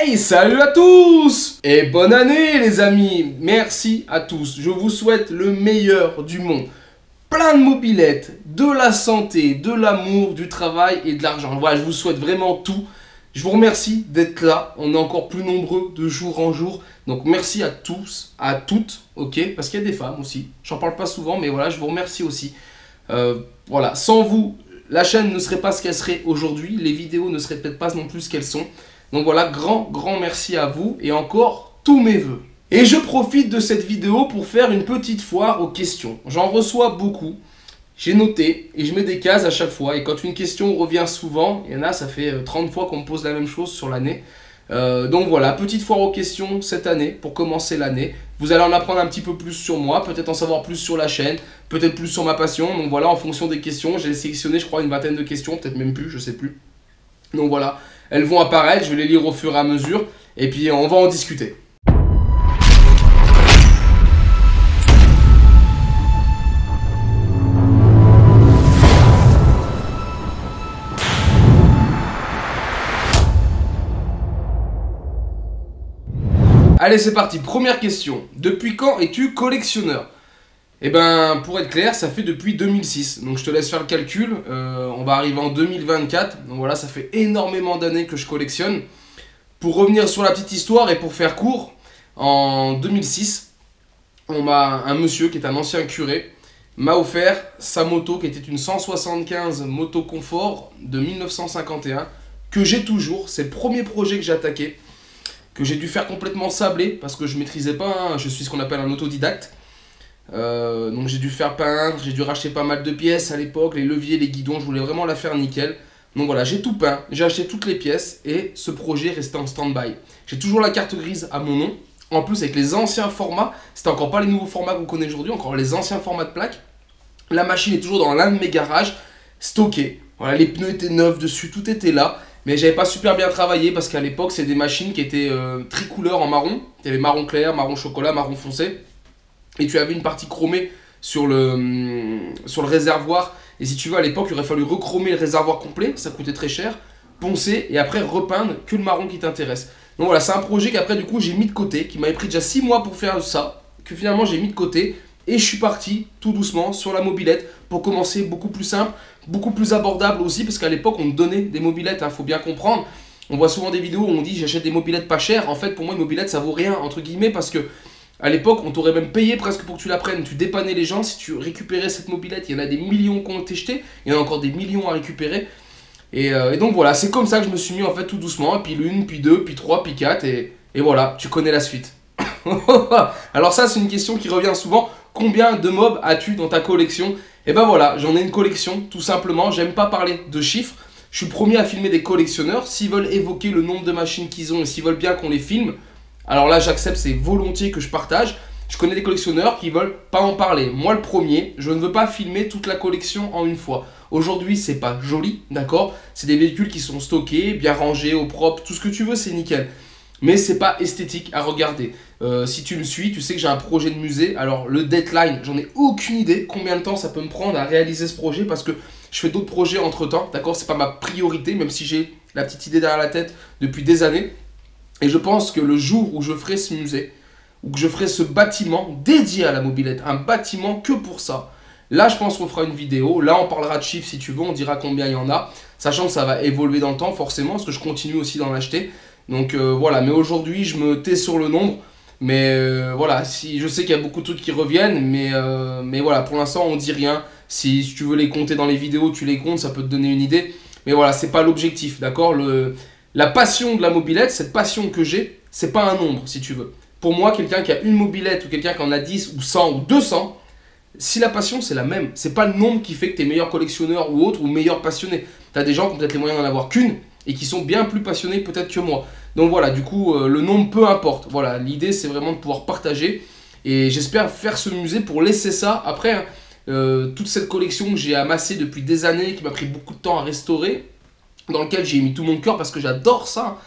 Hey, salut à tous et bonne année les amis. Merci à tous, je vous souhaite le meilleur du monde. Plein de mobilettes, de la santé, de l'amour, du travail et de l'argent. Voilà, je vous souhaite vraiment tout. Je vous remercie d'être là, on est encore plus nombreux de jour en jour. Donc merci à tous, à toutes, ok, parce qu'il y a des femmes aussi. J'en parle pas souvent, mais voilà, je vous remercie aussi. Voilà, sans vous, la chaîne ne serait pas ce qu'elle serait aujourd'hui. Les vidéos ne seraient peut-être pas non plus ce qu'elles sont. Donc voilà, grand merci à vous et encore tous mes vœux. Et je profite de cette vidéo pour faire une petite foire aux questions. J'en reçois beaucoup, j'ai noté et je mets des cases à chaque fois. Et quand une question revient souvent, il y en a, ça fait 30 fois qu'on me pose la même chose sur l'année. Donc voilà, petite foire aux questions cette année pour commencer l'année. Vous allez en apprendre un petit peu plus sur moi, peut-être en savoir plus sur la chaîne, peut-être plus sur ma passion. Donc voilà, en fonction des questions, j'ai sélectionné je crois une vingtaine de questions, peut-être même plus, je sais plus. Donc voilà, elles vont apparaître, je vais les lire au fur et à mesure et puis on va en discuter. Allez, c'est parti. Première question. Depuis quand es-tu collectionneur? Eh ben, pour être clair, ça fait depuis 2006. Donc, je te laisse faire le calcul. On va arriver en 2024. Donc, voilà, ça fait énormément d'années que je collectionne. Pour revenir sur la petite histoire et pour faire court, en 2006, un monsieur qui est un ancien curé m'a offert sa moto qui était une 175 moto confort de 1951 que j'ai toujours. C'est le premier projet que j'ai attaqué, que j'ai dû faire complètement sabler parce que je maîtrisais pas, hein, je suis ce qu'on appelle un autodidacte. Donc j'ai dû faire peindre, j'ai dû racheter pas mal de pièces à l'époque, les leviers, les guidons, je voulais vraiment la faire nickel. Donc voilà, j'ai tout peint, j'ai acheté toutes les pièces et ce projet restait en stand-by. J'ai toujours la carte grise à mon nom. En plus avec les anciens formats, c'était encore pas les nouveaux formats qu'on connaît aujourd'hui, encore les anciens formats de plaques. La machine est toujours dans l'un de mes garages, stockée. Voilà, les pneus étaient neufs dessus, tout était là. Mais j'avais pas super bien travaillé parce qu'à l'époque, c'est des machines qui étaient tricouleurs en marron. Il y avait marron clair, marron chocolat, marron foncé. Et tu avais une partie chromée sur le réservoir. Et si tu veux, à l'époque, il aurait fallu recromer le réservoir complet. Ça coûtait très cher. Poncer et après repeindre que le marron qui t'intéresse. Donc voilà, c'est un projet qu'après, du coup, j'ai mis de côté. Qui m'avait pris déjà 6 mois pour faire ça. Que finalement, j'ai mis de côté. Et je suis parti tout doucement sur la mobilette pour commencer beaucoup plus simple, beaucoup plus abordable aussi, parce qu'à l'époque on me donnait des mobilettes, faut bien comprendre. On voit souvent des vidéos où on dit j'achète des mobilettes pas chères. En fait pour moi une mobilette ça vaut rien entre guillemets, parce que à l'époque on t'aurait même payé presque pour que tu la prennes. Tu dépannais les gens si tu récupérais cette mobilette. Il y en a des millions qui ont été jetés, il y en a encore des millions à récupérer. Et donc voilà, c'est comme ça que je me suis mis en fait tout doucement, puis l'une, puis deux, puis trois, puis quatre, et voilà, tu connais la suite. Alors ça c'est une question qui revient souvent. Combien de mobs as-tu dans ta collection? Et ben voilà, j'en ai une collection tout simplement. J'aime pas parler de chiffres. Je suis le premier à filmer des collectionneurs. S'ils veulent évoquer le nombre de machines qu'ils ont et s'ils veulent bien qu'on les filme, alors là j'accepte, c'est volontiers que je partage. Je connais des collectionneurs qui veulent pas en parler. Moi le premier, je ne veux pas filmer toute la collection en une fois. Aujourd'hui c'est pas joli, d'accord? C'est des véhicules qui sont stockés, bien rangés, au propre, tout ce que tu veux c'est nickel. Mais c'est pas esthétique à regarder. Si tu me suis, tu sais que j'ai un projet de musée. Alors le deadline, j'en ai aucune idée combien de temps ça peut me prendre à réaliser ce projet, parce que je fais d'autres projets entre temps, d'accord? C'est pas ma priorité, même si j'ai la petite idée derrière la tête depuis des années. Et je pense que le jour où je ferai ce musée, ou que je ferai ce bâtiment dédié à la mobilette, un bâtiment que pour ça, là je pense qu'on fera une vidéo. Là on parlera de chiffres si tu veux, on dira combien il y en a, sachant que ça va évoluer dans le temps forcément, parce que je continue aussi d'en acheter. Donc voilà, mais aujourd'hui je me tais sur le nombre. Mais voilà, si, je sais qu'il y a beaucoup de trucs qui reviennent, mais voilà, pour l'instant on dit rien. Si tu veux les compter dans les vidéos, tu les comptes, ça peut te donner une idée. Mais voilà, c'est pas l'objectif, d'accord? La passion de la mobilette, cette passion que j'ai, c'est pas un nombre si tu veux. Pour moi, quelqu'un qui a une mobilette ou quelqu'un qui en a 10 ou 100 ou 200, si la passion c'est la même, c'est pas le nombre qui fait que tu es meilleur collectionneur ou autre ou meilleur passionné. Tu as des gens qui ont peut-être les moyens d'en avoir qu'une et qui sont bien plus passionnés peut-être que moi. Donc voilà, du coup, le nombre peu importe. Voilà, l'idée c'est vraiment de pouvoir partager. Et j'espère faire ce musée pour laisser ça. Après, hein, toute cette collection que j'ai amassée depuis des années, qui m'a pris beaucoup de temps à restaurer, dans lequel j'ai mis tout mon cœur parce que j'adore ça.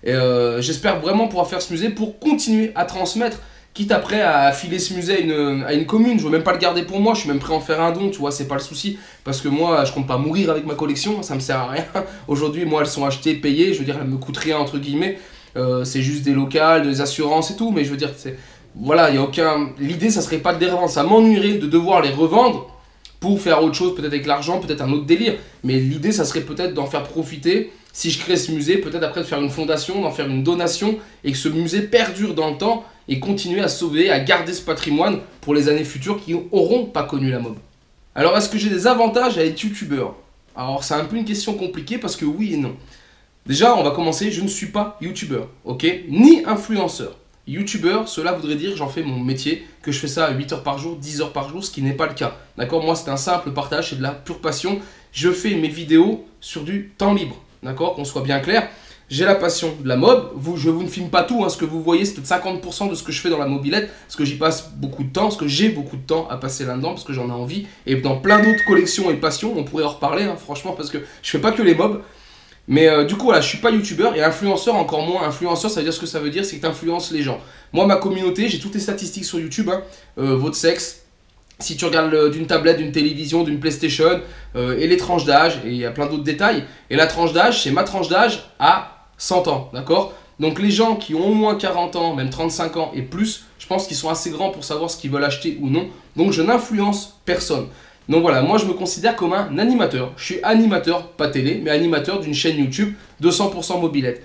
J'espère vraiment pouvoir faire ce musée pour continuer à transmettre, quitte après à filer ce musée à une commune. Je veux même pas le garder pour moi, je suis même prêt à en faire un don, tu vois, c'est pas le souci. Parce que moi, je compte pas mourir avec ma collection, ça me sert à rien. Aujourd'hui, moi, elles sont achetées, payées, je veux dire, elles me coûtent rien, entre guillemets. c'est juste des locales, des assurances et tout, mais je veux dire, voilà, il y a aucun... L'idée, ça serait pas de les revendre, ça m'ennuierait de devoir les revendre pour faire autre chose, peut-être avec l'argent, peut-être un autre délire, mais l'idée, ça serait peut-être d'en faire profiter, si je crée ce musée, peut-être après de faire une fondation, d'en faire une donation, et que ce musée perdure dans le temps, et continuer à sauver, à garder ce patrimoine pour les années futures qui n'auront pas connu la mob. Alors, est-ce que j'ai des avantages à être youtubeur? Alors, c'est un peu une question compliquée parce que oui et non. Déjà, on va commencer, je ne suis pas youtubeur, ok? Ni influenceur. Youtubeur, cela voudrait dire que j'en fais mon métier, que je fais ça à 8 heures par jour, 10 heures par jour, ce qui n'est pas le cas. D'accord? Moi, c'est un simple partage, c'est de la pure passion. Je fais mes vidéos sur du temps libre, d'accord? Qu'on soit bien clair. J'ai la passion de la mob. Je vous ne filme pas tout, hein. Ce que vous voyez, c'est peut-être 50% de ce que je fais dans la mobilette, parce que j'y passe beaucoup de temps, parce que j'ai beaucoup de temps à passer là-dedans, parce que j'en ai envie. Et dans plein d'autres collections et passions, on pourrait en reparler, hein, franchement, parce que je fais pas que les mobs. Mais du coup, voilà, je suis pas youtubeur et influenceur encore moins. Influenceur, ça veut dire ce que ça veut dire, c'est que tu influences les gens. Moi, ma communauté, j'ai toutes les statistiques sur YouTube, hein, votre sexe, si tu regardes d'une tablette, d'une télévision, d'une PlayStation, et les tranches d'âge, et il y a plein d'autres détails. Et la tranche d'âge, c'est ma tranche d'âge à 100 ans, d'accord? Donc les gens qui ont au moins 40 ans, même 35 ans et plus, je pense qu'ils sont assez grands pour savoir ce qu'ils veulent acheter ou non. Donc je n'influence personne. Donc voilà, moi je me considère comme un animateur. Je suis animateur, pas télé, mais animateur d'une chaîne YouTube de 100% mobilette.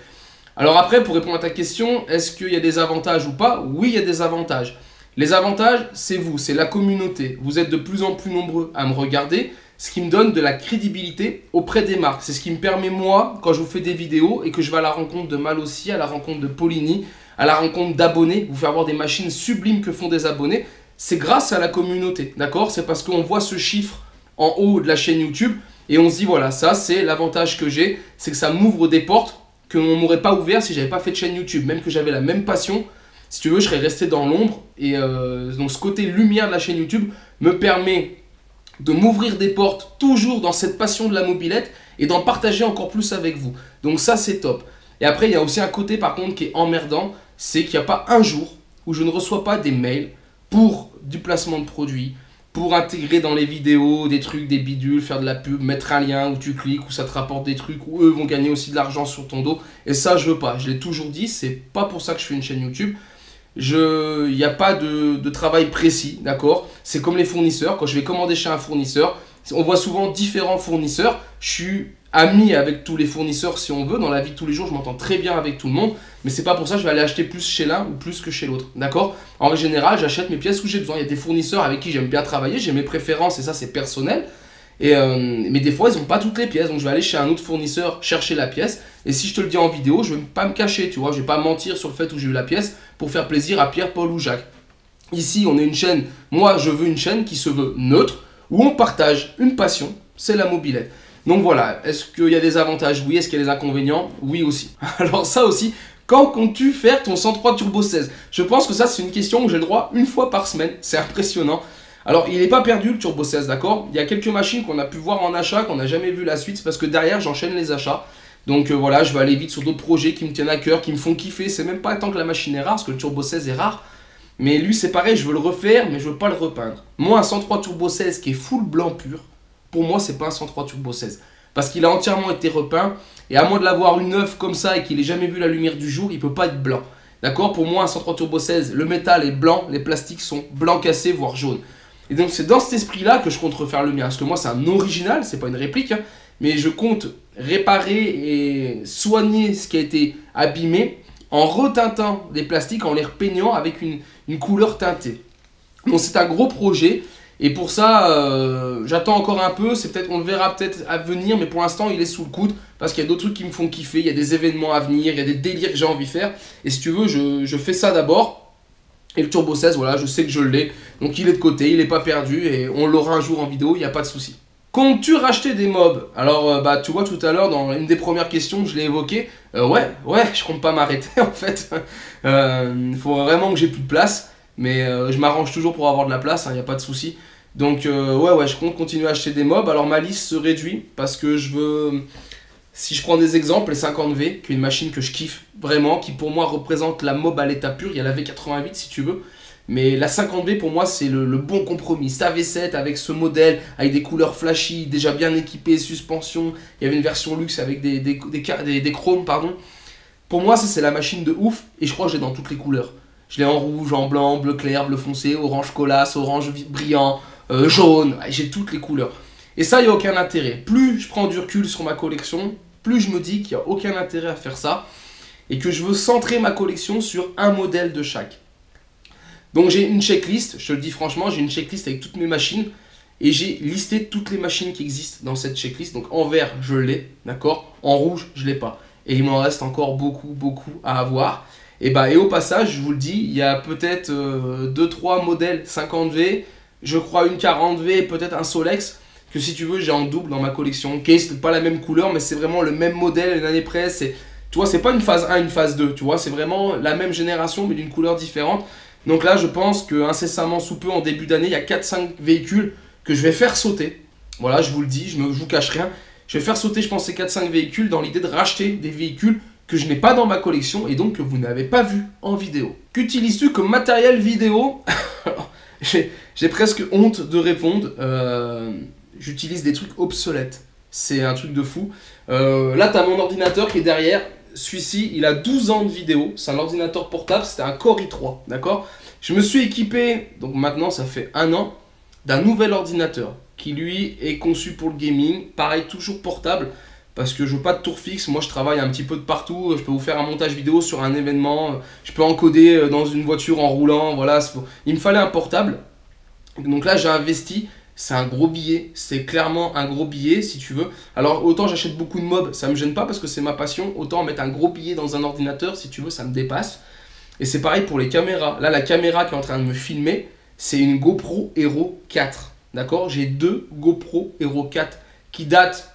Alors après, pour répondre à ta question, est-ce qu'il y a des avantages ou pas? Oui, il y a des avantages. Les avantages, c'est vous, c'est la communauté. Vous êtes de plus en plus nombreux à me regarder, ce qui me donne de la crédibilité auprès des marques. C'est ce qui me permet, moi, quand je vous fais des vidéos et que je vais à la rencontre de Malossi, à la rencontre de Polini, à la rencontre d'abonnés, vous faire voir des machines sublimes que font des abonnés, c'est grâce à la communauté, d'accord? C'est parce qu'on voit ce chiffre en haut de la chaîne YouTube et on se dit, voilà, ça c'est l'avantage que j'ai, c'est que ça m'ouvre des portes que on m'aurait pas ouvert si j'avais pas fait de chaîne YouTube. Même que j'avais la même passion, si tu veux, je serais resté dans l'ombre. Et donc ce côté lumière de la chaîne YouTube me permet de m'ouvrir des portes toujours dans cette passion de la mobilette et d'en partager encore plus avec vous. Donc ça, c'est top. Et après, il y a aussi un côté par contre qui est emmerdant, c'est qu'il n'y a pas un jour où je ne reçois pas des mails pour du placement de produits, pour intégrer dans les vidéos des trucs, des bidules, faire de la pub, mettre un lien où tu cliques, où ça te rapporte des trucs, où eux vont gagner aussi de l'argent sur ton dos. Et ça, je veux pas. Je l'ai toujours dit, c'est pas pour ça que je fais une chaîne YouTube. Il n'y a pas de travail précis, d'accord? C'est comme les fournisseurs. Quand je vais commander chez un fournisseur, on voit souvent différents fournisseurs. Je suis ami avec tous les fournisseurs si on veut. Dans la vie de tous les jours, je m'entends très bien avec tout le monde. Mais c'est pas pour ça que je vais aller acheter plus chez l'un ou plus que chez l'autre, d'accord? En général, j'achète mes pièces où j'ai besoin. Il y a des fournisseurs avec qui j'aime bien travailler. J'ai mes préférences et ça, c'est personnel. Mais des fois, ils n'ont pas toutes les pièces. Donc, je vais aller chez un autre fournisseur chercher la pièce. Et si je te le dis en vidéo, je ne vais pas me cacher, tu vois. Je ne vais pas mentir sur le fait où j'ai eu la pièce pour faire plaisir à Pierre, Paul ou Jacques. Ici, on est une chaîne. Moi, je veux une chaîne qui se veut neutre, où on partage une passion, c'est la mobilette. Donc voilà, est-ce qu'il y a des avantages? Oui. Est-ce qu'il y a des inconvénients? Oui aussi. Alors ça aussi, quand comptes-tu faire ton 103 Turbo 16? Je pense que ça, c'est une question où j'ai le droit une fois par semaine. C'est impressionnant. Alors, il n'est pas perdu le Turbo 16, d'accord? Il y a quelques machines qu'on a pu voir en achat, qu'on n'a jamais vu la suite. C'est parce que derrière, j'enchaîne les achats. Donc voilà, je vais aller vite sur d'autres projets qui me tiennent à cœur, qui me font kiffer. C'est même pas tant que la machine est rare, parce que le Turbo 16 est rare. Mais lui, c'est pareil, je veux le refaire, mais je veux pas le repeindre. Moi, un 103 Turbo 16 qui est full blanc pur, pour moi, c'est pas un 103 Turbo 16. Parce qu'il a entièrement été repeint. Et à moins de l'avoir une neuf comme ça et qu'il ait jamais vu la lumière du jour, il peut pas être blanc. D'accord? Pour moi, un 103 Turbo 16, le métal est blanc, les plastiques sont blancs cassés, voire jaunes. Et donc c'est dans cet esprit-là que je compte refaire le mien. Parce que moi c'est un original, c'est pas une réplique. Hein, mais je compte réparer et soigner ce qui a été abîmé en retintant les plastiques, en les repeignant avec une couleur teintée. Donc c'est un gros projet. Et pour ça, j'attends encore un peu. On le verra peut-être à venir. Mais pour l'instant, il est sous le coude. Parce qu'il y a d'autres trucs qui me font kiffer. Il y a des événements à venir. Il y a des délires que j'ai envie de faire. Et si tu veux, je fais ça d'abord. Et le Turbo 16, voilà, je sais que je l'ai. Donc il est de côté, il n'est pas perdu et on l'aura un jour en vidéo, il n'y a pas de souci. Comptes-tu racheter des mobs? Alors, tu vois tout à l'heure, dans une des premières questions, je l'ai évoqué. Ouais, je compte pas m'arrêter en fait. Il faut vraiment que j'ai plus de place. Mais je m'arrange toujours pour avoir de la place, il n'y a pas de souci. Donc ouais, je compte continuer à acheter des mobs. Alors ma liste se réduit parce que je veux... Si je prends des exemples, les 50V, qui est une machine que je kiffe vraiment, qui pour moi représente la mob à l'état pur, il y a la V88 si tu veux, mais la 50V pour moi c'est le bon compromis. Sa V7 avec ce modèle, avec des couleurs flashy, déjà bien équipé, suspension, il y avait une version luxe avec des chromes, pardon. Pour moi, ça c'est la machine de ouf et je crois que j'ai dans toutes les couleurs. Je l'ai en rouge, en blanc, bleu clair, bleu foncé, orange colasse, orange brillant, jaune, ouais, j'ai toutes les couleurs. Et ça, il n'y a aucun intérêt. Plus je prends du recul sur ma collection, plus je me dis qu'il n'y a aucun intérêt à faire ça et que je veux centrer ma collection sur un modèle de chaque. Donc j'ai une checklist, je te le dis franchement, j'ai une checklist avec toutes mes machines et j'ai listé toutes les machines qui existent dans cette checklist. Donc en vert, je l'ai, d'accord? En rouge, je ne l'ai pas. Et il m'en reste encore beaucoup à avoir. Et au passage, je vous le dis, il y a peut-être 2-3 modèles 50V, je crois une 40V et peut-être un Solex, que si tu veux, j'ai en double dans ma collection. Ok, c'est pas la même couleur, mais c'est vraiment le même modèle, une année près. Tu vois, c'est pas une phase 1, une phase 2, tu vois, c'est vraiment la même génération, mais d'une couleur différente. Donc là, je pense que incessamment sous peu, en début d'année, il y a 4-5 véhicules que je vais faire sauter. Voilà, je vous le dis, je vous cache rien. Je vais faire sauter, je pense, ces 4-5 véhicules dans l'idée de racheter des véhicules que je n'ai pas dans ma collection et donc que vous n'avez pas vu en vidéo. Qu'utilises-tu comme matériel vidéo? J'ai presque honte de répondre. J'utilise des trucs obsolètes. C'est un truc de fou. Là, tu as mon ordinateur qui est derrière. Celui-ci, il a 12 ans de vidéo. C'est un ordinateur portable. C'était un Core i3. D'accord? Je me suis équipé, donc maintenant, ça fait 1 an, d'un nouvel ordinateur qui, lui, est conçu pour le gaming. Pareil, toujours portable. Parce que je veux pas de tour fixe, moi je travaille un petit peu de partout, je peux vous faire un montage vidéo sur un événement, je peux encoder dans une voiture en roulant, voilà, il me fallait un portable. Donc là j'ai investi, c'est un gros billet, c'est clairement un gros billet si tu veux. Alors autant j'achète beaucoup de mobs, ça me gêne pas parce que c'est ma passion, autant mettre un gros billet dans un ordinateur si tu veux, ça me dépasse. Et c'est pareil pour les caméras, là la caméra qui est en train de me filmer, c'est une GoPro Hero 4, d'accord? J'ai 2 GoPro Hero 4 qui datent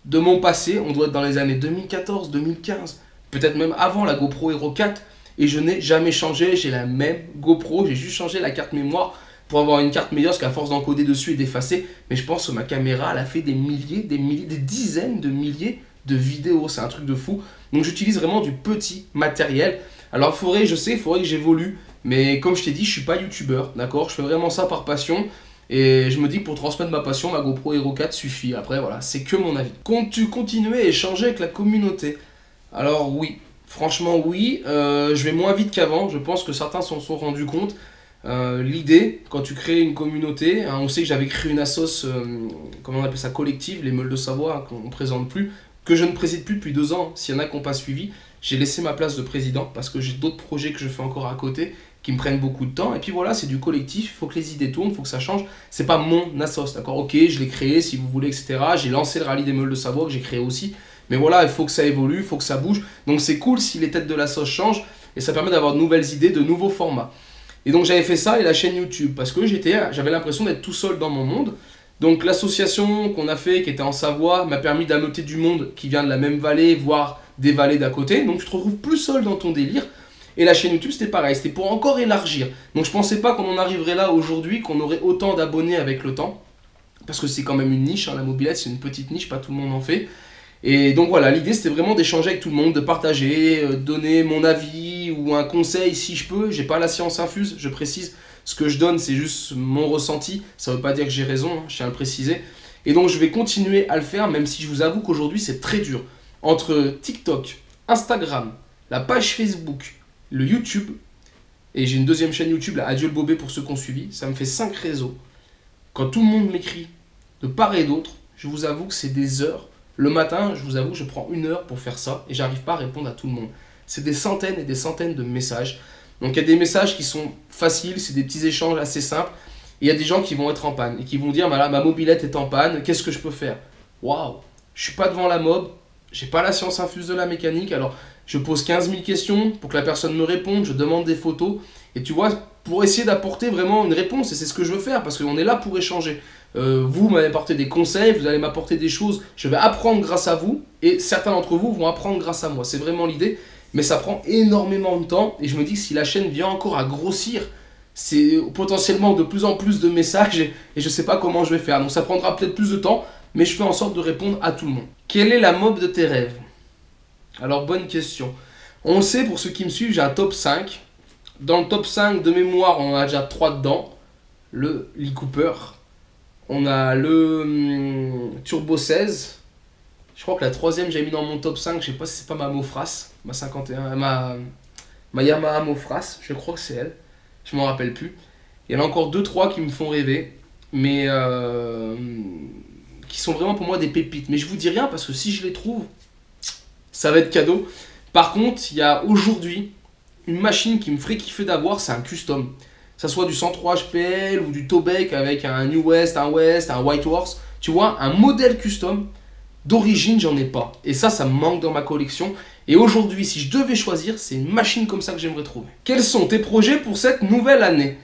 de mon passé, on doit être dans les années 2014, 2015, peut-être même avant la GoPro Hero 4, et je n'ai jamais changé, j'ai la même GoPro, j'ai juste changé la carte mémoire pour avoir une carte meilleure, parce qu'à force d'encoder dessus et d'effacer, mais je pense que ma caméra, elle a fait des dizaines de milliers de vidéos, c'est un truc de fou. Donc j'utilise vraiment du petit matériel. Alors je sais, il faudrait que j'évolue, mais comme je t'ai dit, je suis pas youtubeur, d'accord? Je fais vraiment ça par passion. Et je me dis que pour transmettre ma passion, ma GoPro Hero 4 suffit. Après, voilà, c'est que mon avis. Comptes-tu continuer à échanger avec la communauté? Alors oui, franchement oui. Je vais moins vite qu'avant. Je pense que certains s'en sont rendus compte. L'idée, quand tu crées une communauté, hein, on sait que j'avais créé une assoce, comment on appelle ça, collective, les Meules de Savoie, hein, qu'on ne présente plus, que je ne préside plus depuis 2 ans. S'il y en a qui n'ont pas suivi, j'ai laissé ma place de président parce que j'ai d'autres projets que je fais encore à côté qui me prennent beaucoup de temps. Et puis voilà, c'est du collectif, il faut que les idées tournent, il faut que ça change. C'est pas mon assos, d'accord? Ok, je l'ai créé si vous voulez, etc. J'ai lancé le rallye des Meules de Savoie que j'ai créé aussi. Mais voilà, il faut que ça évolue, il faut que ça bouge. Donc c'est cool si les têtes de l'assos changent et ça permet d'avoir de nouvelles idées, de nouveaux formats. Et donc j'avais fait ça et la chaîne YouTube parce que j'avais l'impression d'être tout seul dans mon monde. Donc l'association qu'on a fait, qui était en Savoie, m'a permis d'ameuter du monde qui vient de la même vallée, voire des vallées d'à côté. Donc tu te retrouves plus seul dans ton délire. Et la chaîne YouTube, c'était pareil, c'était pour encore élargir. Donc je pensais pas qu'on en arriverait là aujourd'hui, qu'on aurait autant d'abonnés avec le temps. Parce que c'est quand même une niche, hein, la mobilette, c'est une petite niche, pas tout le monde en fait. Et donc voilà, l'idée c'était vraiment d'échanger avec tout le monde, de partager, donner mon avis ou un conseil si je peux. J'ai pas la science infuse, je précise. Ce que je donne, c'est juste mon ressenti. Ça veut pas dire que j'ai raison, hein, je tiens à le préciser. Et donc je vais continuer à le faire, même si je vous avoue qu'aujourd'hui c'est très dur. Entre TikTok, Instagram, la page Facebook, le YouTube, et j'ai une deuxième chaîne YouTube, là, Adieu le Bobé pour ceux qui ont suivi, ça me fait 5 réseaux. Quand tout le monde m'écrit de part et d'autre, je vous avoue que c'est des heures. Le matin, je vous avoue que je prends 1 heure pour faire ça et j'arrive pas à répondre à tout le monde. C'est des centaines et des centaines de messages. Donc il y a des messages qui sont faciles, c'est des petits échanges assez simples. Et il y a des gens qui vont être en panne et qui vont dire bah là, ma mobilette est en panne, qu'est-ce que je peux faire? Waouh, je suis pas devant la mob, j'ai pas la science infuse de la mécanique, alors je pose 15 000 questions pour que la personne me réponde, je demande des photos. Et tu vois, pour essayer d'apporter vraiment une réponse, et c'est ce que je veux faire, parce qu'on est là pour échanger. Vous m'avez apporté des conseils, vous allez m'apporter des choses, je vais apprendre grâce à vous, et certains d'entre vous vont apprendre grâce à moi. C'est vraiment l'idée, mais ça prend énormément de temps, et je me dis que si la chaîne vient encore à grossir, c'est potentiellement de plus en plus de messages, et je ne sais pas comment je vais faire. Donc ça prendra peut-être plus de temps, mais je fais en sorte de répondre à tout le monde. Quelle est la mob de tes rêves? Alors bonne question. On le sait, pour ceux qui me suivent, j'ai un top 5. Dans le top 5 de mémoire, on en a déjà 3 dedans. Le Lee Cooper. On a le Turbo 16. Je crois que la troisième, j'ai mis dans mon top 5. Je sais pas si c'est pas ma Mofras, ma 51, ma Yamaha Mofras. Je crois que c'est elle. Je m'en rappelle plus. Il y en a encore deux trois qui me font rêver, mais qui sont vraiment pour moi des pépites. Mais je vous dis rien parce que si je les trouve, ça va être cadeau. Par contre, il y a aujourd'hui une machine qui me ferait kiffer d'avoir, c'est un custom. Que ça soit du 103 HPL ou du Tobec avec un New West, un White Horse. Tu vois, un modèle custom d'origine, j'en ai pas. Et ça me manque dans ma collection. Et aujourd'hui, si je devais choisir, c'est une machine comme ça que j'aimerais trouver. Quels sont tes projets pour cette nouvelle année?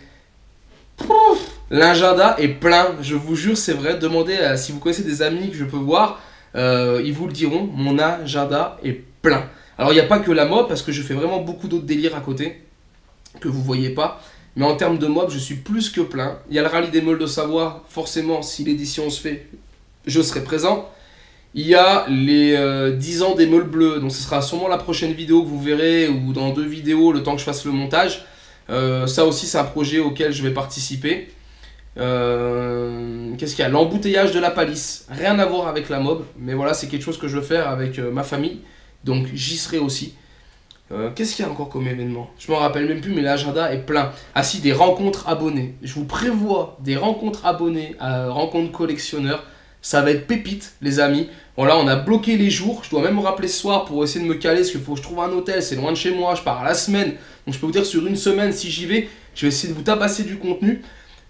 L'agenda est plein, je vous jure, c'est vrai. Demandez si vous connaissez des amis que je peux voir, ils vous le diront. Mon agenda est plein. Alors, il n'y a pas que la mob, parce que je fais vraiment beaucoup d'autres délires à côté que vous voyez pas. Mais en termes de mob, je suis plus que plein. Il y a le rallye des meules de Savoie, forcément, si l'édition se fait, je serai présent. Il y a les 10 ans des meules bleues, donc ce sera sûrement la prochaine vidéo que vous verrez, ou dans 2 vidéos, le temps que je fasse le montage. Ça aussi, c'est un projet auquel je vais participer. Qu'est-ce qu'il y a? L'embouteillage de la palisse. Rien à voir avec la mob, mais voilà, c'est quelque chose que je veux faire avec ma famille. Donc j'y serai aussi. Qu'est-ce qu'il y a encore comme événement? Je m'en rappelle même plus, mais l'agenda est plein. Ah si, des rencontres abonnés. Je vous prévois des rencontres abonnés, rencontres collectionneurs. Ça va être pépite, les amis. Voilà, on a bloqué les jours. Je dois même me rappeler ce soir pour essayer de me caler, parce qu'il faut que je trouve un hôtel. C'est loin de chez moi, je pars à la semaine. Donc je peux vous dire, sur une semaine, si j'y vais, je vais essayer de vous tabasser du contenu.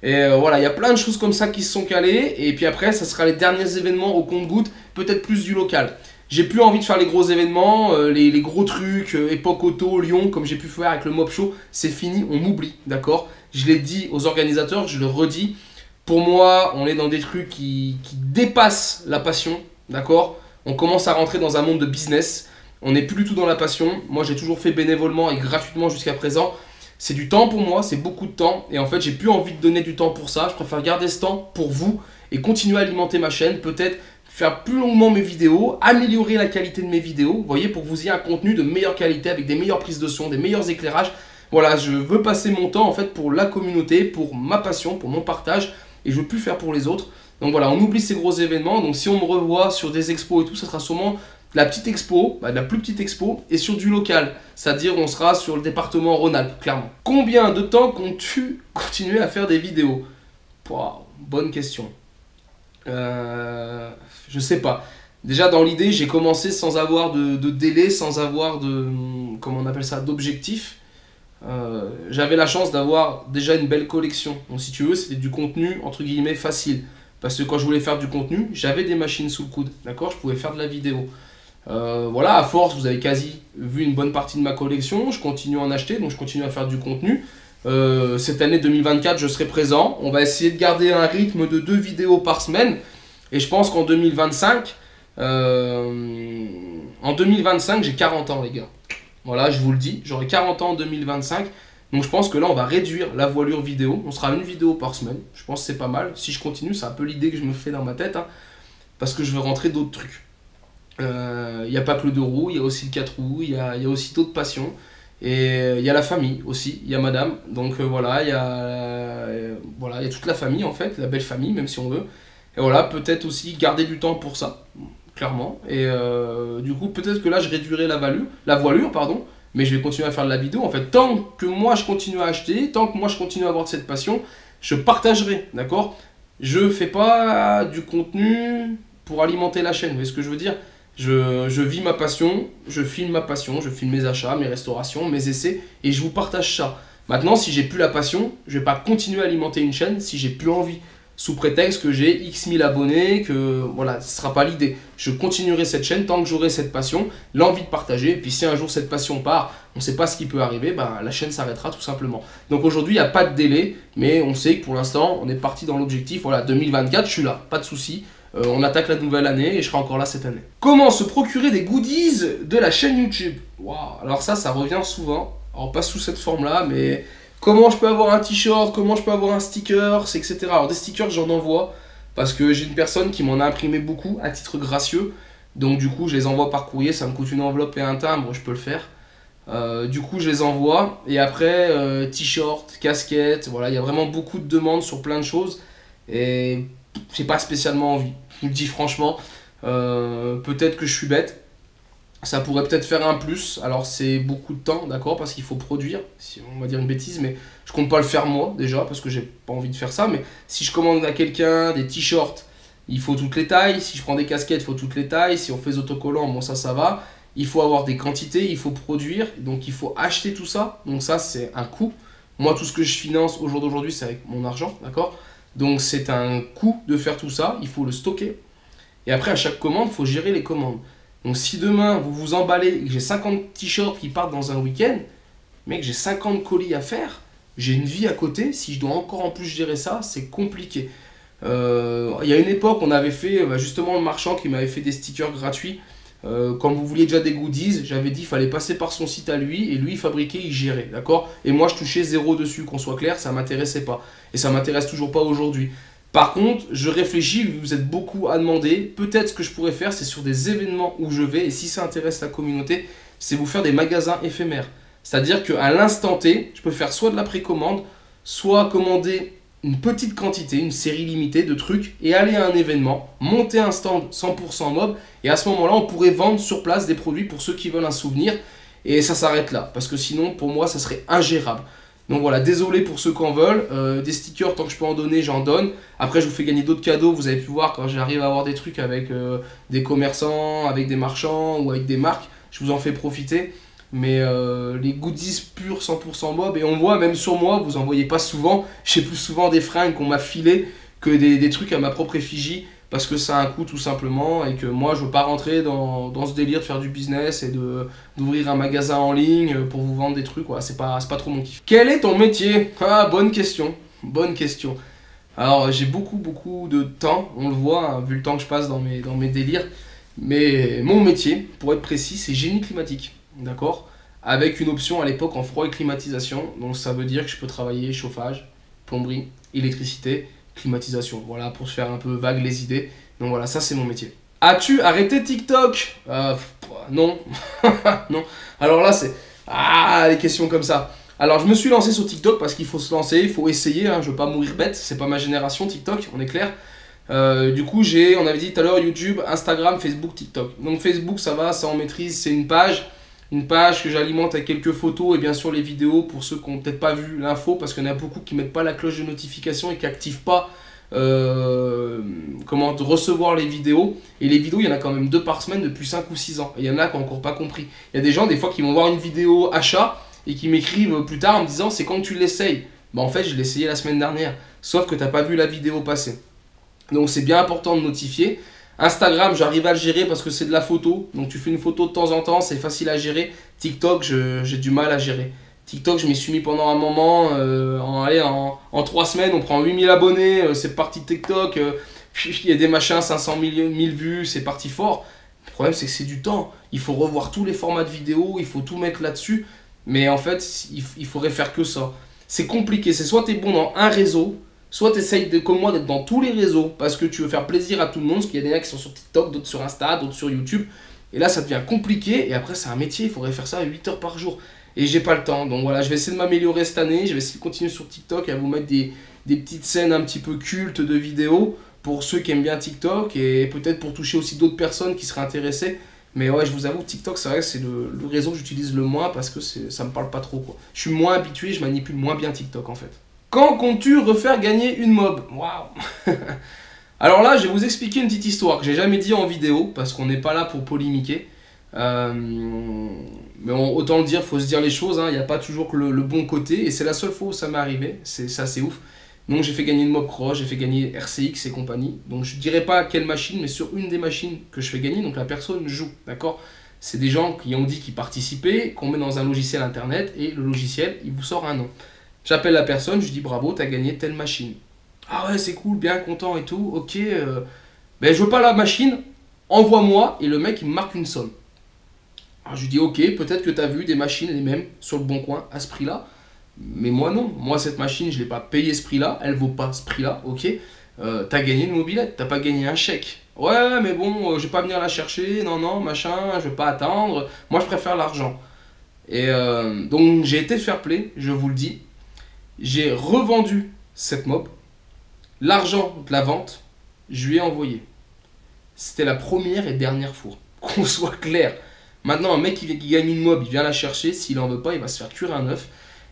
Et voilà, il y a plein de choses comme ça qui se sont calées. Et puis après, ça sera les derniers événements au compte-gouttes, peut-être plus du local. J'ai plus envie de faire les gros événements, les gros trucs, époque auto, Lyon, comme j'ai pu faire avec le Mob Show. C'est fini, on m'oublie, d'accord? Je l'ai dit aux organisateurs, je le redis. Pour moi, on est dans des trucs qui dépassent la passion, d'accord? On commence à rentrer dans un monde de business. On n'est plus du tout dans la passion. Moi, j'ai toujours fait bénévolement et gratuitement jusqu'à présent. C'est du temps pour moi, c'est beaucoup de temps. Et en fait, j'ai plus envie de donner du temps pour ça. Je préfère garder ce temps pour vous et continuer à alimenter ma chaîne. Peut-être faire plus longuement mes vidéos, améliorer la qualité de mes vidéos. Vous voyez, pour que vous ayez un contenu de meilleure qualité avec des meilleures prises de son, des meilleurs éclairages. Voilà, je veux passer mon temps en fait pour la communauté, pour ma passion, pour mon partage. Et je veux plus faire pour les autres. Donc voilà, on oublie ces gros événements. Donc si on me revoit sur des expos et tout, ça sera sûrement de la petite expo, de la plus petite expo et sur du local. C'est-à-dire on sera sur le département Rhône-Alpes, clairement. Combien de temps comptes-tu continuer à faire des vidéos? Wow, bonne question. Je sais pas. Déjà dans l'idée, j'ai commencé sans avoir de délai, sans avoir de, comment on appelle ça, d'objectif. J'avais la chance d'avoir déjà une belle collection. Donc si tu veux, c'était du contenu entre guillemets facile. Parce que quand je voulais faire du contenu, j'avais des machines sous le coude. D'accord? Je pouvais faire de la vidéo. Voilà, à force, vous avez quasi vu une bonne partie de ma collection. Je continue à en acheter, donc je continue à faire du contenu. Cette année 2024, je serai présent. On va essayer de garder un rythme de 2 vidéos par semaine. Et je pense qu'en 2025, j'ai 40 ans, les gars. Voilà, je vous le dis, j'aurai 40 ans en 2025. Donc je pense que là, on va réduire la voilure vidéo. On sera une vidéo par semaine. Je pense que c'est pas mal. Si je continue, c'est un peu l'idée que je me fais dans ma tête. Hein, parce que je veux rentrer d'autres trucs. Il n'y a pas que le 2 roues, il y a aussi le 4 roues, il y a aussi d'autres passions. Et il y a la famille aussi, il y a madame. Donc voilà, il y a toute la famille en fait, la belle famille, même si on veut. Et voilà, peut-être aussi garder du temps pour ça, clairement. Et du coup, peut-être que là, je réduirai la voilure, pardon. Mais je vais continuer à faire de la vidéo. En fait, tant que moi, je continue à acheter, tant que moi, je continue à avoir cette passion, je partagerai, d'accord? Je fais pas du contenu pour alimenter la chaîne, vous voyez ce que je veux dire? Je vis ma passion, je filme mes achats, mes restaurations, mes essais, et je vous partage ça. Maintenant, si j'ai plus la passion, je vais pas continuer à alimenter une chaîne si j'ai plus envie. Sous prétexte que j'ai X 1000 abonnés, que voilà, ce ne sera pas l'idée. Je continuerai cette chaîne tant que j'aurai cette passion, l'envie de partager. Et puis si un jour cette passion part, on ne sait pas ce qui peut arriver, ben, la chaîne s'arrêtera tout simplement. Donc aujourd'hui, il n'y a pas de délai, mais on sait que pour l'instant, on est parti dans l'objectif. Voilà, 2024, je suis là, pas de souci. On attaque la nouvelle année et je serai encore là cette année. Comment se procurer des goodies de la chaîne YouTube? Wow, alors ça revient souvent. Alors pas sous cette forme-là, mais... Comment je peux avoir un t-shirt, comment je peux avoir un sticker, etc. Alors des stickers, j'en envoie parce que j'ai une personne qui m'en a imprimé beaucoup à titre gracieux. Donc du coup, je les envoie par courrier, ça me coûte une enveloppe et un timbre, je peux le faire. Du coup, je les envoie. Et après, t-shirt, casquette, voilà, il y a vraiment beaucoup de demandes sur plein de choses. Et j'ai pas spécialement envie, je vous le dis franchement. Peut-être que je suis bête. Ça pourrait peut-être faire un plus. Alors c'est beaucoup de temps, d'accord, parce qu'il faut produire. Si on va dire une bêtise, mais je compte pas le faire moi déjà parce que j'ai pas envie de faire ça. Mais si je commande à quelqu'un des t-shirts, il faut toutes les tailles. Si je prends des casquettes, il faut toutes les tailles. Si on fait des autocollants, bon ça va. Il faut avoir des quantités, il faut produire, donc il faut acheter tout ça. Donc ça c'est un coût. Moi tout ce que je finance au jour d'aujourd'hui c'est avec mon argent, d'accord. Donc c'est un coût de faire tout ça. Il faut le stocker. Et après à chaque commande, il faut gérer les commandes. Donc si demain vous vous emballez et que j'ai 50 t-shirts qui partent dans un week-end, mec, j'ai 50 colis à faire, j'ai une vie à côté, si je dois encore en plus gérer ça, c'est compliqué. Il y a une époque, on avait fait, justement le marchand qui m'avait fait des stickers gratuits. Quand vous vouliez déjà des goodies, j'avais dit qu'il fallait passer par son site à lui, et lui il fabriquait, il gérait, d'accord. Et moi je touchais zéro dessus, qu'on soit clair, ça m'intéressait pas. Et ça m'intéresse toujours pas aujourd'hui. Par contre, je réfléchis, vous êtes beaucoup à demander, peut-être ce que je pourrais faire, c'est sur des événements où je vais, et si ça intéresse la communauté, c'est vous faire des magasins éphémères. C'est-à-dire qu'à l'instant T, je peux faire soit de la précommande, soit commander une petite quantité, une série limitée de trucs, et aller à un événement, monter un stand 100% mob, et à ce moment-là, on pourrait vendre sur place des produits pour ceux qui veulent un souvenir, et ça s'arrête là, parce que sinon, pour moi, ça serait ingérable. Donc voilà, désolé pour ceux qui en veulent. Des stickers, tant que je peux en donner, j'en donne. Après, je vous fais gagner d'autres cadeaux. Vous avez pu voir quand j'arrive à avoir des trucs avec des commerçants, avec des marchands ou avec des marques. Je vous en fais profiter. Mais les goodies purs 100% mob, et on voit même sur moi, vous en voyez pas souvent. J'ai plus souvent des fringues qu'on m'a filées que des trucs à ma propre effigie. Parce que ça a un coût tout simplement, et que moi je veux pas rentrer dans ce délire de faire du business et d'ouvrir un magasin en ligne pour vous vendre des trucs, ouais, c'est pas trop mon kiff. Quel est ton métier? Ah, bonne question, bonne question. Alors j'ai beaucoup de temps, on le voit, hein, vu le temps que je passe dans mes délires, mais mon métier, pour être précis, c'est génie climatique, d'accord? Avec une option à l'époque en froid et climatisation, donc ça veut dire que je peux travailler chauffage, plomberie, électricité, climatisation, voilà, pour se faire un peu vague les idées. Donc voilà, ça c'est mon métier. As-tu arrêté TikTok? Non. Non. Alors là, c'est... Ah, les questions comme ça. Alors je me suis lancé sur TikTok parce qu'il faut se lancer, il faut essayer, hein, je veux pas mourir bête, c'est pas ma génération TikTok, on est clair. Du coup, on avait dit tout à l'heure YouTube, Instagram, Facebook, TikTok. Donc Facebook, ça va, ça on maîtrise, c'est une page que j'alimente avec quelques photos et bien sûr les vidéos pour ceux qui n'ont peut-être pas vu l'info, parce qu'il y en a beaucoup qui ne mettent pas la cloche de notification et qui n'activent pas de recevoir les vidéos. Et les vidéos, il y en a quand même 2 par semaine depuis 5 ou 6 ans. Et il y en a qui n'ont encore pas compris. Il y a des gens des fois qui vont voir une vidéo achat et qui m'écrivent plus tard en me disant c'est quand tu l'essayes. Bah en fait je l'ai essayé la semaine dernière, sauf que tu n'as pas vu la vidéo passer. Donc c'est bien important de notifier. Instagram, j'arrive à le gérer parce que c'est de la photo. Donc tu fais une photo de temps en temps, c'est facile à gérer. TikTok, j'ai du mal à gérer. TikTok, je m'y suis mis pendant un moment. En 3 semaines, on prend 8000 abonnés. C'est parti de TikTok. Il y a des machins, 500 000 vues, c'est parti fort. Le problème, c'est que c'est du temps. Il faut revoir tous les formats de vidéos, il faut tout mettre là-dessus. Mais en fait, il faudrait faire que ça. C'est compliqué. C'est soit tu es bon dans un réseau, soit tu essayes comme moi d'être dans tous les réseaux parce que tu veux faire plaisir à tout le monde, parce qu'il y a des gens qui sont sur TikTok, d'autres sur Insta, d'autres sur YouTube. Et là, ça devient compliqué. Et après, c'est un métier, il faudrait faire ça à 8 heures par jour. Et j'ai pas le temps. Donc voilà, je vais essayer de m'améliorer cette année. Je vais essayer de continuer sur TikTok et à vous mettre des petites scènes un petit peu cultes de vidéos pour ceux qui aiment bien TikTok et peut-être pour toucher aussi d'autres personnes qui seraient intéressées. Mais ouais, je vous avoue, TikTok, c'est vrai que c'est le réseau que j'utilise le moins parce que ça me parle pas trop, quoi. Je suis moins habitué, je manipule moins bien TikTok en fait. Quand comptes-tu refaire gagner une mob? Waouh. Alors là, je vais vous expliquer une petite histoire que j'ai jamais dit en vidéo parce qu'on n'est pas là pour polémiquer. Mais autant le dire, faut se dire les choses, hein. Il n'y a pas toujours que le bon côté et c'est la seule fois où ça m'est arrivé, c'est assez ouf. Donc j'ai fait gagner une mob cross, j'ai fait gagner RCX et compagnie. Donc je dirais pas quelle machine, mais sur une des machines que je fais gagner, donc la personne joue, d'accord? C'est des gens qui ont dit qu'ils participaient, qu'on met dans un logiciel internet et le logiciel, il vous sort un nom. J'appelle la personne, je dis bravo, t'as gagné telle machine. Ah ouais, c'est cool, bien content et tout, ok. Ben je veux pas la machine, envoie-moi, et le mec il me marque une somme. Alors je lui dis ok, peut-être que t'as vu des machines les mêmes sur le bon coin à ce prix-là. Mais moi non, moi cette machine je l'ai pas payé ce prix là, elle vaut pas ce prix là, ok. T'as gagné une mobilette, t'as pas gagné un chèque. Ouais mais bon, je vais pas venir la chercher, non machin, je vais pas attendre, moi je préfère l'argent. Et donc j'ai été fair play, je vous le dis. J'ai revendu cette mob, l'argent de la vente, je lui ai envoyé. c'était la première et dernière fois. Qu'on soit clair. Maintenant, un mec qui gagne une mob, il vient la chercher. S'il en veut pas, il va se faire cuire un œuf.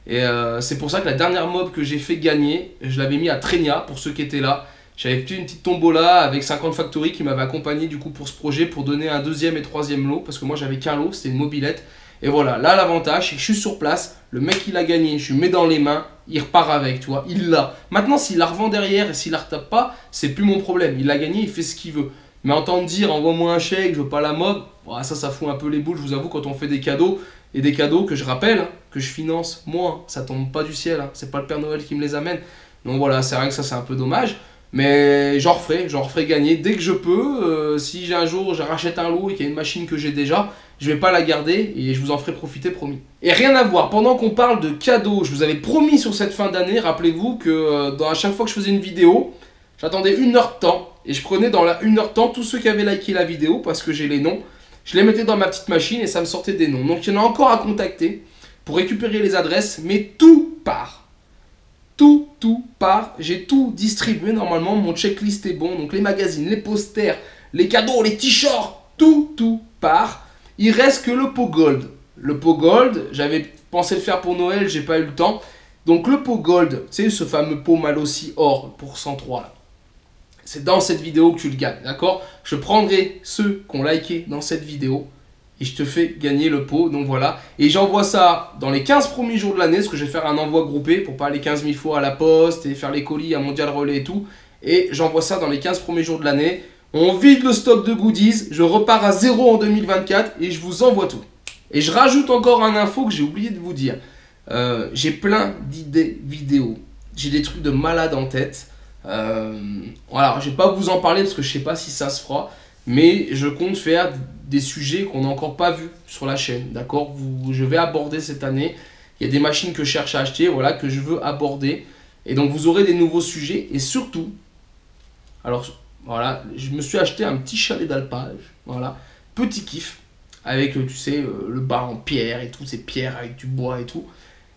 Et c'est pour ça que la dernière mob que j'ai fait gagner, je l'avais mis à Trenia pour ceux qui étaient là. J'avais fait une petite tombola avec 50 Factory qui m'avait accompagné du coup pour ce projet pour donner un deuxième et troisième lot. Parce que moi j'avais qu'un lot, c'était une mobilette. Et voilà, là l'avantage c'est que je suis sur place, le mec il a gagné, je lui mets dans les mains, il repart avec, tu vois, il l'a. Maintenant s'il la revend derrière et s'il la retape pas, c'est plus mon problème. Il l'a gagné, il fait ce qu'il veut. Mais entendre dire envoie-moi un chèque, je veux pas la mob, ça fout un peu les boules, je vous avoue, quand on fait des cadeaux. Et des cadeaux que je rappelle, hein, que je finance moi, ça tombe pas du ciel, hein, c'est pas le Père Noël qui me les amène. Donc voilà, c'est vrai que ça c'est un peu dommage. Mais j'en referai gagner dès que je peux. Si un jour je rachète un lot et qu'il y a une machine que j'ai déjà, je vais pas la garder et je vous en ferai profiter, promis. Et rien à voir, pendant qu'on parle de cadeaux, je vous avais promis sur cette fin d'année, rappelez-vous que à chaque fois que je faisais une vidéo, j'attendais 1 heure de temps et je prenais dans la 1 heure de temps tous ceux qui avaient liké la vidéo parce que j'ai les noms. Je les mettais dans ma petite machine et ça me sortait des noms. Donc il y en a encore à contacter pour récupérer les adresses, mais tout part. Tout part. J'ai tout distribué normalement. Mon checklist est bon. Donc les magazines, les posters, les cadeaux, les t-shirts, tout part. Il reste que le pot gold. Le pot gold, j'avais pensé le faire pour Noël, j'ai pas eu le temps. Donc le pot gold, c'est ce fameux pot Malossi or pour 103 là. C'est dans cette vidéo que tu le gagnes, d'accord? Je prendrai ceux qui ont liké dans cette vidéo et je te fais gagner le pot, donc voilà. Et j'envoie ça dans les 15 premiers jours de l'année, parce que je vais faire un envoi groupé pour pas aller 15 000 fois à la poste et faire les colis à Mondial Relais et tout. Et j'envoie ça dans les 15 premiers jours de l'année. On vide le stock de goodies, je repars à 0 en 2024 et je vous envoie tout. Et je rajoute encore un info que j'ai oublié de vous dire. J'ai plein d'idées vidéo. J'ai des trucs de malade en tête. Voilà, je vais pas vous en parler parce que je sais pas si ça se fera, mais je compte faire des sujets qu'on n'a encore pas vus sur la chaîne, d'accord? Je vais aborder cette année. Il y a des machines que je cherche à acheter, voilà, que je veux aborder. Et donc vous aurez des nouveaux sujets et surtout, alors voilà, je me suis acheté un petit chalet d'alpage, voilà, petit kiff avec, tu sais, le bas en pierre et tout, ces pierres avec du bois et tout.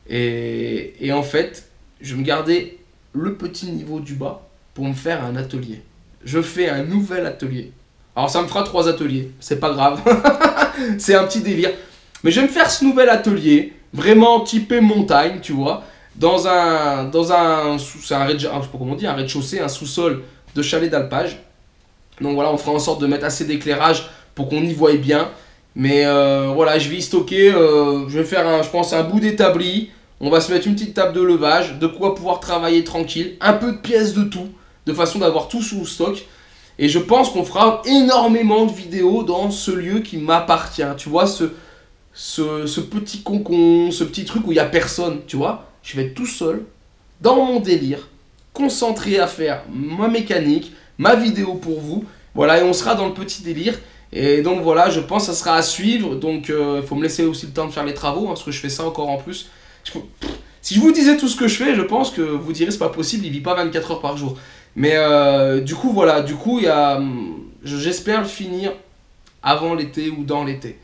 Et en fait, je vais me garder le petit niveau du bas pour me faire un atelier. Je fais un nouvel atelier. Alors ça me fera 3 ateliers, c'est pas grave. C'est un petit délire. Mais je vais me faire ce nouvel atelier, vraiment typé montagne, tu vois, dans un c'est un je sais pas comment on dit, un rez-de-chaussée, un sous-sol de chalet d'alpage. Donc voilà, on fera en sorte de mettre assez d'éclairage pour qu'on y voie bien. Mais voilà, je vais y stocker, je vais faire je pense un bout d'établi. On va se mettre une petite table de levage, de quoi pouvoir travailler tranquille, un peu de pièces de tout, de façon d'avoir tout sous stock. Et je pense qu'on fera énormément de vidéos dans ce lieu qui m'appartient. Tu vois, ce petit concon, ce petit truc où il n'y a personne, tu vois. Je vais être tout seul, dans mon délire, concentré à faire ma mécanique, ma vidéo pour vous. Voilà, et on sera dans le petit délire. Et donc voilà, je pense que ça sera à suivre. Donc il faut me laisser aussi le temps de faire les travaux, hein, parce que je fais ça encore en plus. Si je vous disais tout ce que je fais, je pense que vous direz c'est pas possible, il vit pas 24 heures par jour. Mais du coup voilà, j'espère le finir avant l'été ou dans l'été.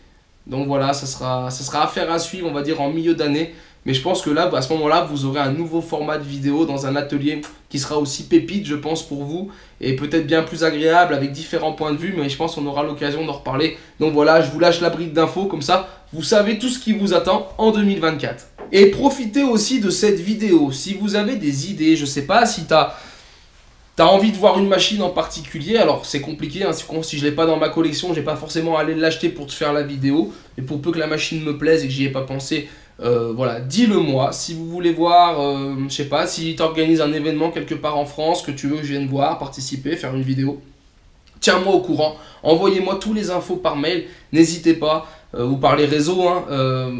Donc voilà, ça sera affaire à suivre, on va dire en milieu d'année. Mais je pense que là, à ce moment-là, vous aurez un nouveau format de vidéo dans un atelier qui sera aussi pépite, je pense, pour vous. Et peut-être bien plus agréable avec différents points de vue. Mais je pense qu'on aura l'occasion d'en reparler. Donc voilà, je vous lâche la brique d'infos. Comme ça, vous savez tout ce qui vous attend en 2024. Et profitez aussi de cette vidéo. Si vous avez des idées, je sais pas si t'as envie de voir une machine en particulier, alors c'est compliqué, hein, si je l'ai pas dans ma collection, je vais pas forcément aller l'acheter pour te faire la vidéo. Mais pour peu que la machine me plaise et que j'y ai pas pensé, voilà, dis-le moi. Si vous voulez voir, je sais pas, si tu organises un événement quelque part en France, que tu veux que je vienne voir, participer, faire une vidéo, tiens-moi au courant, envoyez-moi tous les infos par mail, n'hésitez pas, ou par les réseaux, hein,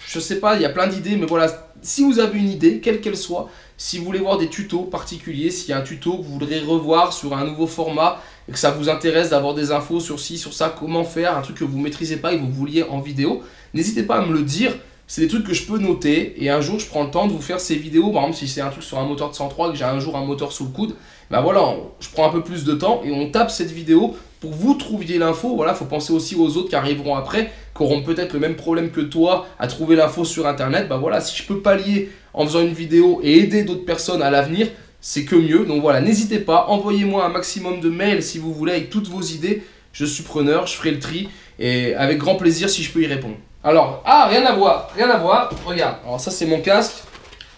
je sais pas, il y a plein d'idées, mais voilà, si vous avez une idée, quelle qu'elle soit, si vous voulez voir des tutos particuliers, s'il y a un tuto que vous voudrez revoir sur un nouveau format, et que ça vous intéresse d'avoir des infos sur ci, sur ça, comment faire, un truc que vous ne maîtrisez pas et que vous vouliez en vidéo, n'hésitez pas à me le dire. C'est des trucs que je peux noter et un jour je prends le temps de vous faire ces vidéos. Par exemple, si c'est un truc sur un moteur de 103 que j'ai un jour un moteur sous le coude, ben voilà, je prends un peu plus de temps et on tape cette vidéo pour que vous trouviez l'info. Voilà, il faut penser aussi aux autres qui arriveront après, qui auront peut-être le même problème que toi à trouver l'info sur internet. Ben voilà, si je peux pallier en faisant une vidéo et aider d'autres personnes à l'avenir, c'est que mieux. Donc voilà, n'hésitez pas, envoyez-moi un maximum de mails si vous voulez avec toutes vos idées. je suis preneur, je ferai le tri et avec grand plaisir si je peux y répondre. Alors, ah, rien à voir, regarde, alors ça c'est mon casque,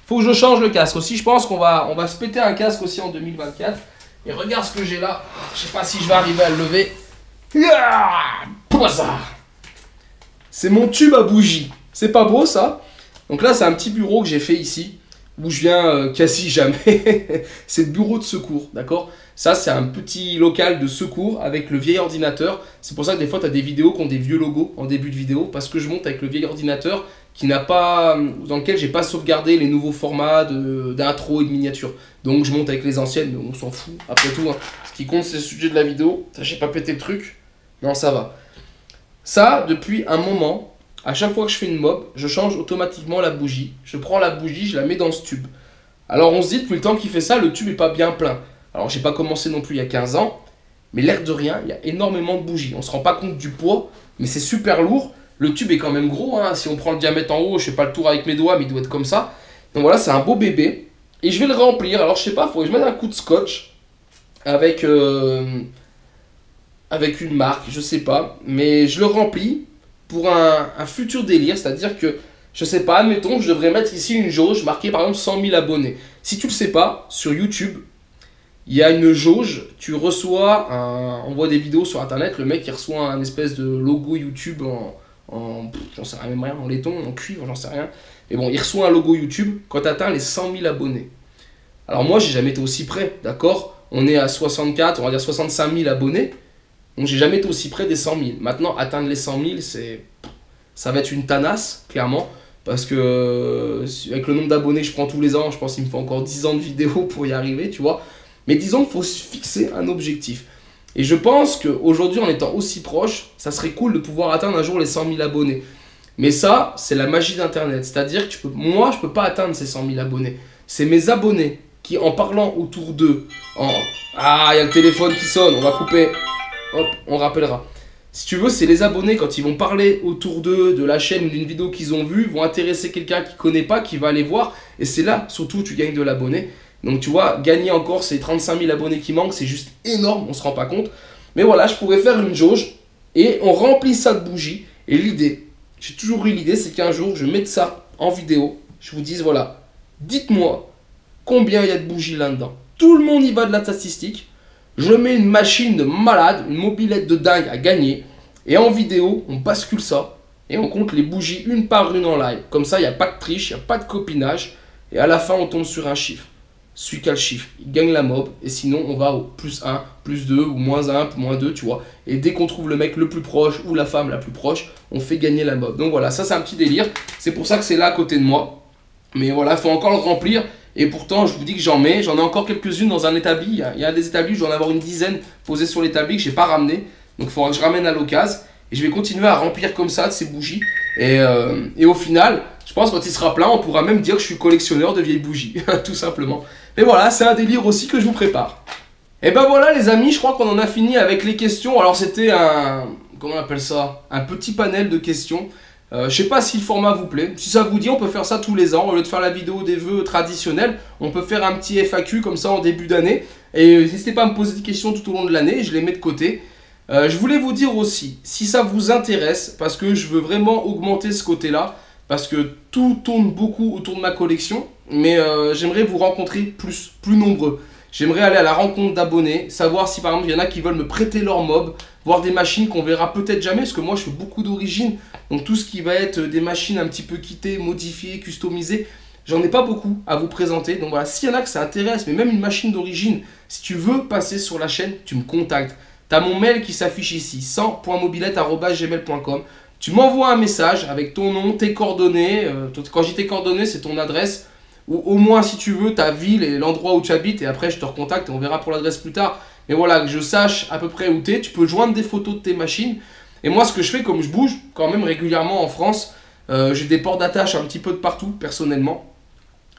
faut que je change le casque aussi, je pense qu'on va se péter un casque aussi en 2024. Et regarde ce que j'ai là, je sais pas si je vais arriver à le lever. C'est mon tube à bougie, c'est pas beau ça? Donc là c'est un petit bureau que j'ai fait ici, où je viens quasi jamais. C'est le bureau de secours, d'accord? Ça c'est un petit local de secours avec le vieil ordinateur. C'est pour ça que des fois tu as des vidéos qui ont des vieux logos en début de vidéo, parce que je monte avec le vieil ordinateur qui n'a pas, dans lequel j'ai pas sauvegardé les nouveaux formats d'intro et de miniature. Donc je monte avec les anciennes, mais on s'en fout après tout. Hein. Ce qui compte c'est le sujet de la vidéo. J'ai pas pété le truc. Non, ça va. Ça, depuis un moment, à chaque fois que je fais une mob, je change automatiquement la bougie. Je prends la bougie, je la mets dans ce tube. Alors on se dit depuis le temps qu'il fait ça, le tube est pas bien plein. Alors j'ai pas commencé non plus il y a 15 ans, mais l'air de rien, il y a énormément de bougies. On se rend pas compte du poids, mais c'est super lourd. Le tube est quand même gros, hein. Si on prend le diamètre en haut, je fais pas le tour avec mes doigts, mais il doit être comme ça. Donc voilà, c'est un beau bébé. Et je vais le remplir. Alors je sais pas, il faudrait que je mette un coup de scotch avec une marque, je sais pas. Mais je le remplis pour un futur délire, c'est-à-dire que, je sais pas, admettons, je devrais mettre ici une jauge marquée par exemple 100 000 abonnés. Si tu le sais pas, sur YouTube, il y a une jauge, tu reçois, on voit des vidéos sur internet, le mec il reçoit un espèce de logo YouTube j'en sais rien, même rien, en laiton, en cuivre, j'en sais rien. Mais bon, il reçoit un logo YouTube quand tu atteins les 100 000 abonnés. Alors moi, j'ai jamais été aussi près, d'accord? On est à 64, on va dire 65 000 abonnés. Donc j'ai jamais été aussi près des 100 000. Maintenant, atteindre les 100 000, ça va être une tanasse, clairement. Parce que avec le nombre d'abonnés que je prends tous les ans, je pense qu'il me faut encore 10 ans de vidéos pour y arriver, tu vois. Mais disons qu'il faut se fixer un objectif. Et je pense qu'aujourd'hui, en étant aussi proche, ça serait cool de pouvoir atteindre un jour les 100 000 abonnés. Mais ça, c'est la magie d'Internet. C'est-à-dire que moi, je ne peux pas atteindre ces 100 000 abonnés. C'est mes abonnés qui, en parlant autour d'eux, Ah, il y a le téléphone qui sonne, on va couper. Hop, on rappellera. Si tu veux, c'est les abonnés, quand ils vont parler autour d'eux, de la chaîne ou d'une vidéo qu'ils ont vue, vont intéresser quelqu'un qui ne connaît pas, qui va aller voir. Et c'est là, surtout, tu gagnes de l'abonné. Donc tu vois, gagner encore ces 35 000 abonnés qui manquent, c'est juste énorme, on ne se rend pas compte. Mais voilà, je pourrais faire une jauge et on remplit ça de bougies. Et l'idée, j'ai toujours eu l'idée, c'est qu'un jour, je mette ça en vidéo. Je vous dise, voilà, dites-moi combien il y a de bougies là-dedans. Tout le monde y va de la statistique. Je mets une machine de malade, une mobilette de dingue à gagner. Et en vidéo, on bascule ça. Et on compte les bougies une par une en live. Comme ça, il n'y a pas de triche, il n'y a pas de copinage. Et à la fin, on tombe sur un chiffre. Celui qui a le chiffre, il gagne la mob. Et sinon, on va au plus 1, plus 2 ou moins 1, moins 2, tu vois. Et dès qu'on trouve le mec le plus proche ou la femme la plus proche, on fait gagner la mob. Donc voilà, ça c'est un petit délire. C'est pour ça que c'est là à côté de moi. Mais voilà, il faut encore le remplir. Et pourtant, je vous dis que j'en ai encore quelques-unes dans un établi. Il y a des établis, je dois en avoir une dizaine posées sur l'établi que je n'ai pas ramené. Donc il faudra que je ramène à l'occasion. Et je vais continuer à remplir comme ça de ces bougies. Et au final, je pense que quand il sera plein, on pourra même dire que je suis collectionneur de vieilles bougies. Tout simplement. Mais voilà, c'est un délire aussi que je vous prépare. Et ben voilà les amis, je crois qu'on en a fini avec les questions. Alors c'était comment on appelle ça? Un petit panel de questions. Je sais pas si le format vous plaît. Si ça vous dit, on peut faire ça tous les ans. Au lieu de faire la vidéo des vœux traditionnels, on peut faire un petit FAQ comme ça en début d'année. Et n'hésitez pas à me poser des questions tout au long de l'année, je les mets de côté. Je voulais vous dire aussi, si ça vous intéresse, parce que je veux vraiment augmenter ce côté-là, parce que tout tourne beaucoup autour de ma collection, mais j'aimerais vous rencontrer plus nombreux. J'aimerais aller à la rencontre d'abonnés, savoir si par exemple il y en a qui veulent me prêter leur mob, voir des machines qu'on verra peut-être jamais, parce que moi je fais beaucoup d'origine, donc tout ce qui va être des machines un petit peu quittées, modifiées, customisées, j'en ai pas beaucoup à vous présenter. Donc voilà, s'il y en a que ça intéresse, mais même une machine d'origine, si tu veux passer sur la chaîne, tu me contactes. Tu as mon mail qui s'affiche ici, 100.mobilette@gmail.com. Tu m'envoies un message avec ton nom, tes coordonnées. Quand je dis tes coordonnées, c'est ton adresse. Ou au moins, si tu veux, ta ville et l'endroit où tu habites. Et après, je te recontacte et on verra pour l'adresse plus tard. Mais voilà, que je sache à peu près où tu es. Tu peux joindre des photos de tes machines. Et moi, ce que je fais, comme je bouge quand même régulièrement en France, j'ai des ports d'attache un petit peu de partout, personnellement.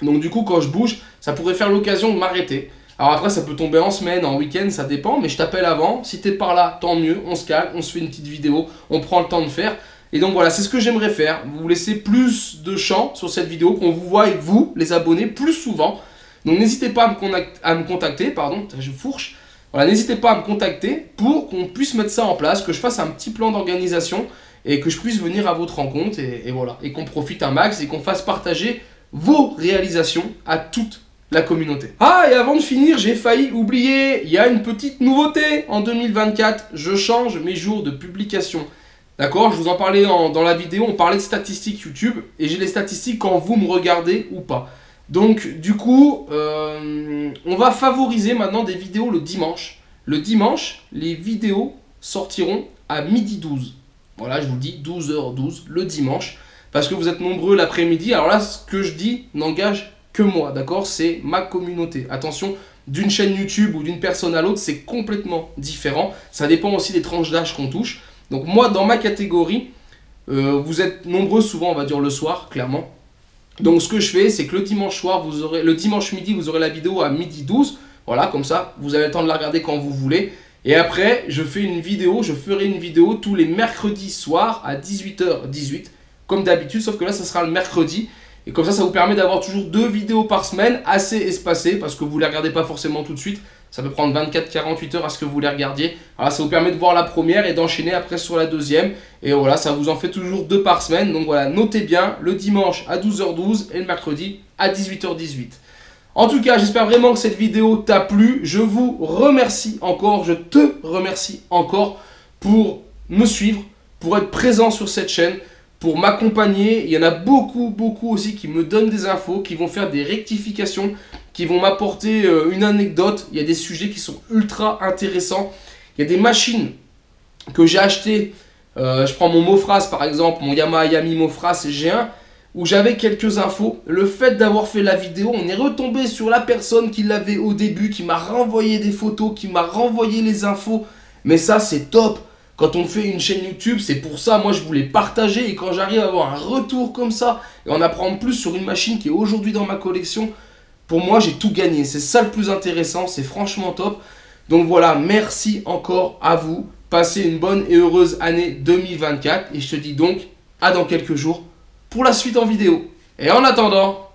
Donc du coup, quand je bouge, ça pourrait faire l'occasion de m'arrêter. Alors après, ça peut tomber en semaine, en week-end, ça dépend. Mais je t'appelle avant. Si tu es par là, tant mieux. On se calme, on se fait une petite vidéo. On prend le temps de faire. Et donc voilà, c'est ce que j'aimerais faire. Vous laisser plus de champ sur cette vidéo, qu'on vous voie, vous, les abonnés, plus souvent. Donc n'hésitez pas à me contacter, pardon, je fourche. Voilà, n'hésitez pas à me contacter pour qu'on puisse mettre ça en place, que je fasse un petit plan d'organisation et que je puisse venir à votre rencontre et voilà, et qu'on profite un max et qu'on fasse partager vos réalisations à toute la communauté. Ah, et avant de finir, j'ai failli oublier, il y a une petite nouveauté en 2024, je change mes jours de publication. D'accord, je vous en parlais dans la vidéo, on parlait de statistiques YouTube et j'ai les statistiques quand vous me regardez ou pas. Donc du coup, on va favoriser maintenant des vidéos le dimanche. Le dimanche, les vidéos sortiront à 12h12. Voilà, je vous le dis, 12h12 le dimanche. Parce que vous êtes nombreux l'après-midi. Alors là, ce que je dis n'engage que moi, d'accord? C'est ma communauté. Attention, d'une chaîne YouTube ou d'une personne à l'autre, c'est complètement différent. Ça dépend aussi des tranches d'âge qu'on touche. Donc moi, dans ma catégorie, vous êtes nombreux souvent, on va dire le soir, clairement. Donc ce que je fais, c'est que le dimanche soir, le dimanche midi, vous aurez la vidéo à 12h12. Voilà, comme ça, vous avez le temps de la regarder quand vous voulez. Et après, je ferai une vidéo tous les mercredis soirs à 18h18, comme d'habitude, sauf que là, ça sera le mercredi. Et comme ça vous permet d'avoir toujours 2 vidéos par semaine, assez espacées, parce que vous ne les regardez pas forcément tout de suite. Ça peut prendre 24-48 heures à ce que vous les regardiez. Alors ça vous permet de voir la première et d'enchaîner après sur la deuxième. Et voilà, ça vous en fait toujours 2 par semaine. Donc voilà, notez bien, le dimanche à 12h12 et le mercredi à 18h18. En tout cas, j'espère vraiment que cette vidéo t'a plu. Je vous remercie encore, je te remercie encore pour me suivre, pour être présent sur cette chaîne, pour m'accompagner. Il y en a beaucoup aussi qui me donnent des infos, qui vont faire des rectifications, qui vont m'apporter une anecdote. Il y a des sujets qui sont ultra intéressants. Il y a des machines que j'ai achetées. Je prends mon Mofras par exemple, mon Yamaha Yami Mofras G1, où j'avais quelques infos. Le fait d'avoir fait la vidéo, on est retombé sur la personne qui l'avait au début, qui m'a renvoyé des photos, qui m'a renvoyé les infos. Mais ça, c'est top. Quand on fait une chaîne YouTube, c'est pour ça, moi je voulais partager. Et quand j'arrive à avoir un retour comme ça, et en apprendre plus sur une machine qui est aujourd'hui dans ma collection, pour moi j'ai tout gagné. C'est ça le plus intéressant, c'est franchement top. Donc voilà, merci encore à vous. Passez une bonne et heureuse année 2024. Et je te dis donc à dans quelques jours pour la suite en vidéo. Et en attendant,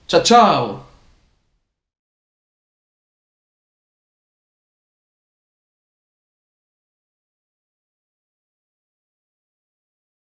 ciao ciao!